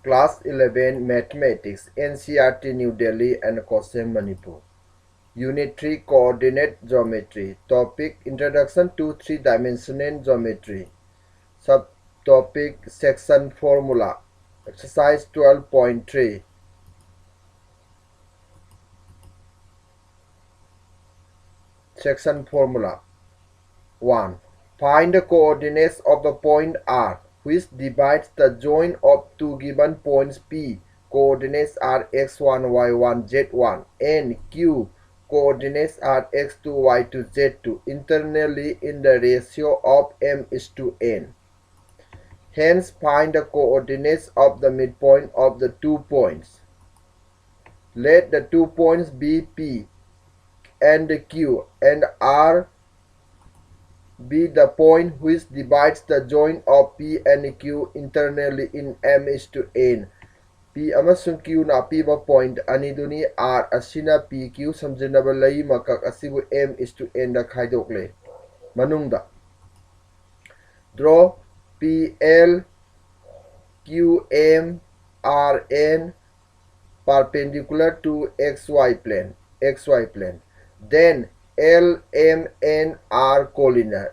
Class 11 Mathematics, NCERT New Delhi and COHSEM Manipur. Unit 3 Coordinate Geometry. Topic Introduction to Three-Dimensional Geometry. Subtopic Section Formula. Exercise 12.3. Section Formula. 1. Find the coordinates of the point R, which divides the joint of two given points P. Coordinates are x1, y1, z1, and Q. Coordinates are x2, y2, z2 internally in the ratio of m:n. Hence, find the coordinates of the midpoint of the 2 points. Let the 2 points be P and Q, and R be the point which divides the joint of P and Q internally in m:n. P amasung Q na piba point aniduni R asina PQ samjinaba lai makak asibu m:n da khaidokle. Manungda draw PL QM RN perpendicular to XY plane. Then LMNR collinear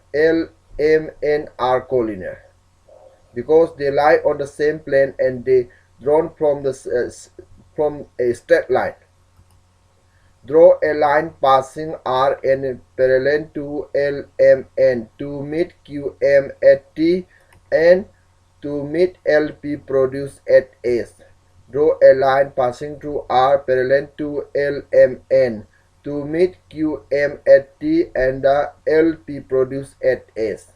because they lie on the same plane and they drawn from a straight line. Draw a line passing RN parallel to LMN to meet QM at T and to meet LP produced at S. Draw a line passing through R parallel to LMN to meet QM at T and the LP produced at S.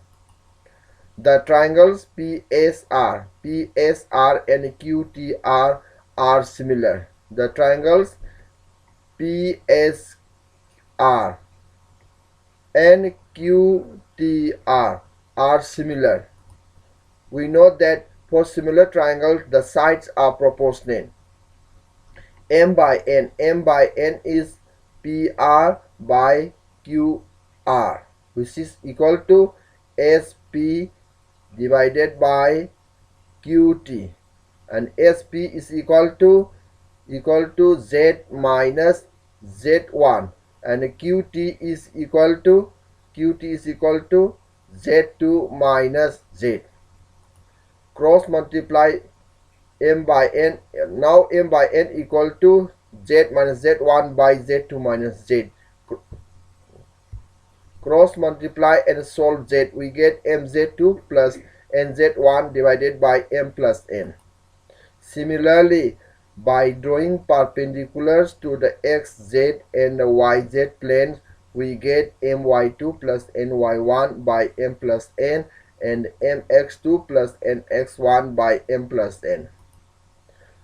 The triangles PSR and QTR are similar. The triangles PSR and QTR are similar. We know that for similar triangles, the sides are proportional. M by N is PR by QR, which is equal to SP divided by QT, and SP is equal to Z minus Z1, and QT is equal to Z2 minus Z. Cross multiply M by N. Now M by N equal to Z minus Z1 by Z2 minus Z. Cross multiply and solve Z. We get MZ2 plus NZ1 divided by M plus N. Similarly, by drawing perpendiculars to the XZ and the YZ planes, we get MY2 plus NY1 by M plus N and MX2 plus NX1 by M plus N.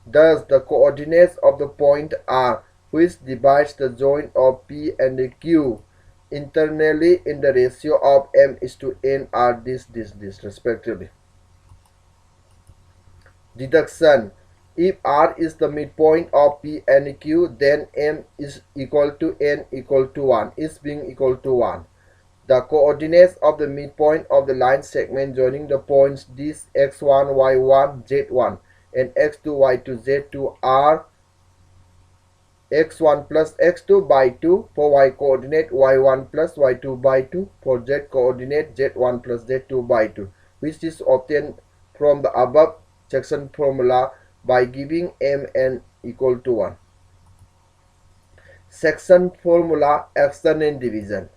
Thus, the coordinates of the point R, which divides the joint of P and Q internally in the ratio of m:n, are this respectively. Deduction. If R is the midpoint of P and Q, then M is equal to N equal to 1, is being equal to 1. The coordinates of the midpoint of the line segment joining the points these x1, y1, z1 and x2, y2, z2 are x1 plus x2 by 2 for y coordinate, y1 plus y2 by 2 for z coordinate, z1 plus z2 by 2, which is obtained from the above section formula by giving mn equal to 1. Section formula external division.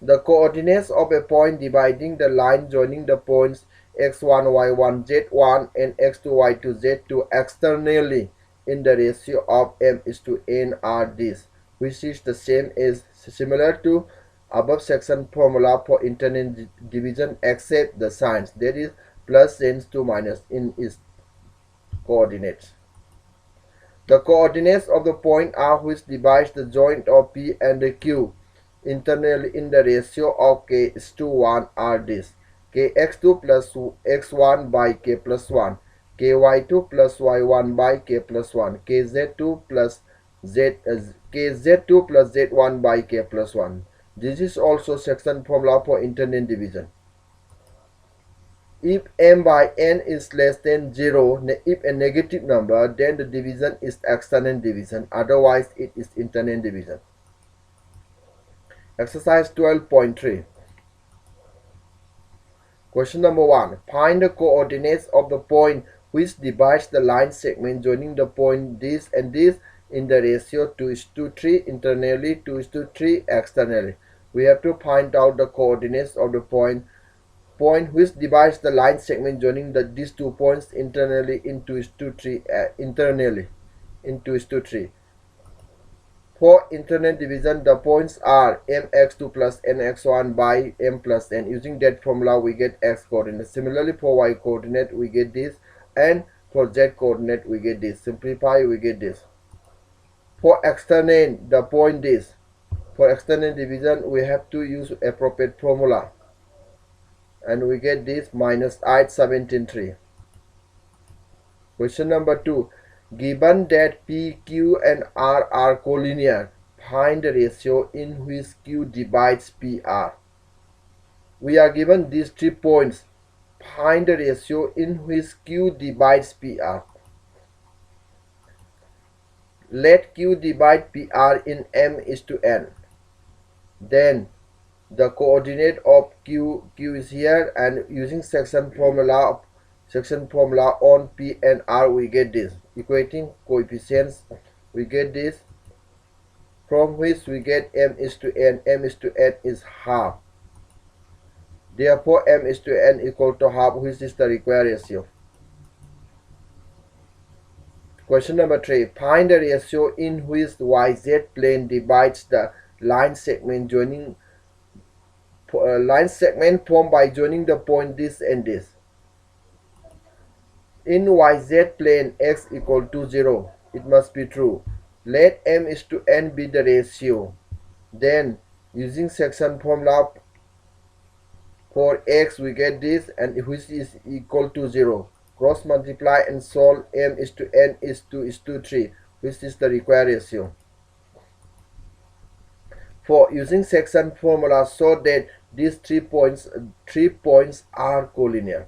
The coordinates of a point dividing the line joining the points x1, y1, z1 and x2, y2, z2 externally in the ratio of m:n are this, which is the same as similar to above section formula for internal division except the signs, that is plus tends to minus in its coordinates. The coordinates of the point R which divides the joint of P and Q internally in the ratio of k is to 1 are this: kx2 plus x1 by k plus 1, ky2 plus y1 by k plus 1, kz2 plus z1 by k plus 1. This is also section formula for internal division. If m by n is less than 0, if a negative number, then the division is external division, otherwise it is internal division. Exercise 12.3. Question number 1. Find the coordinates of the point which divides the line segment joining the point this and this in the ratio 2:3 internally, 2:3 externally. We have to find out the coordinates of the point which divides the line segment joining these 2 points internally in 2:3 internally in 2:3. For internal division, the points are mx2 plus nx1 by m plus n. Using that formula, we get x coordinate. Similarly, for y coordinate, we get this, and for z coordinate, we get this. Simplify, we get this. For external, the point is, for external division, we have to use appropriate formula, and we get this minus 817.3. Question number 2. Given that P, Q and R are collinear, find the ratio in which Q divides PR. We are given these 3 points. Find the ratio in which Q divides PR. Let Q divide PR in m:n. Then the coordinate of Q is here, and using section formula on P and R, we get this. Equating coefficients, we get this, from which we get m:n. m:n is half. Therefore, m:n equal to half, which is the required ratio. Question number 3. Find the ratio in which YZ plane divides the line segment joining line segment formed by joining the point this and this. In YZ plane, x equal to 0. It must be true. Let m:n be the ratio. Then, using section formula for x, we get this, and which is equal to 0. Cross multiply and solve. M:n is 2:3, which is the required ratio. For using section formula, so that these 3 points are collinear.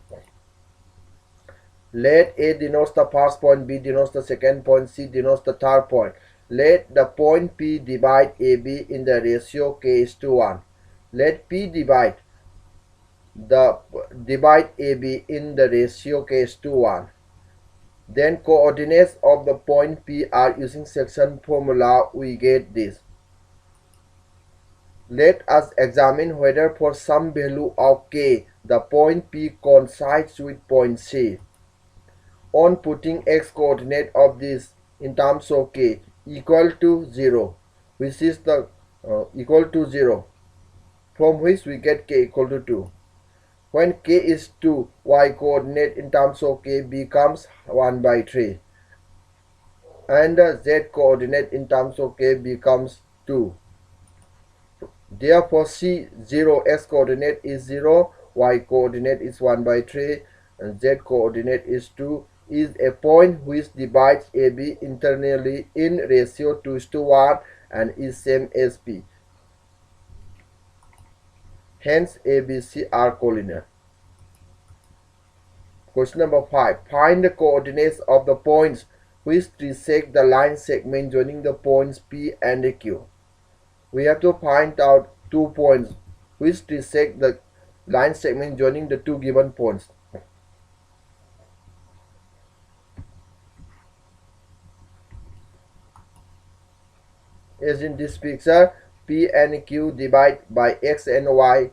Let A denotes the first point, B denotes the second point, C denotes the third point. Let the point P divide AB in the ratio k:1. Let P divide AB in the ratio k:1. Then coordinates of the point P are using section formula, we get this. Let us examine whether for some value of k, the point P coincides with point C. On putting x coordinate of this in terms of k equal to 0, which is the equal to 0, from which we get k equal to 2. When k is 2, y coordinate in terms of k becomes 1/3, and the z coordinate in terms of k becomes 2. Therefore, C0 x coordinate is 0, y coordinate is 1/3, and z coordinate is 2, is a point which divides AB internally in ratio 2:1 and is same as P. Hence, ABC are collinear. Question number 5. Find the coordinates of the points which trisect the line segment joining the points P and Q. We have to find out 2 points which trisect the line segment joining the 2 given points. As in this picture, P and Q divide by x and y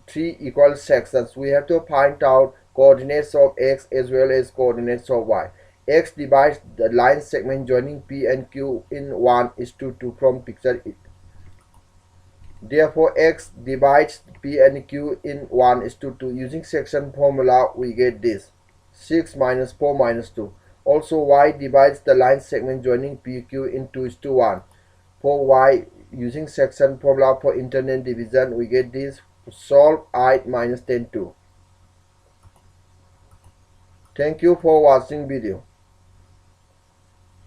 3 equal sections. We have to find out coordinates of x as well as coordinates of y. X divides the line segment joining P and Q in 1:2 from picture. Therefore, x divides P and Q in 1:2. Using section formula, we get this. 6 minus 4 minus 2. Also, y divides the line segment joining PQ in 2:1. For y, using section formula for internal division, we get this. Solve 8 minus 10 2. Thank you for watching video.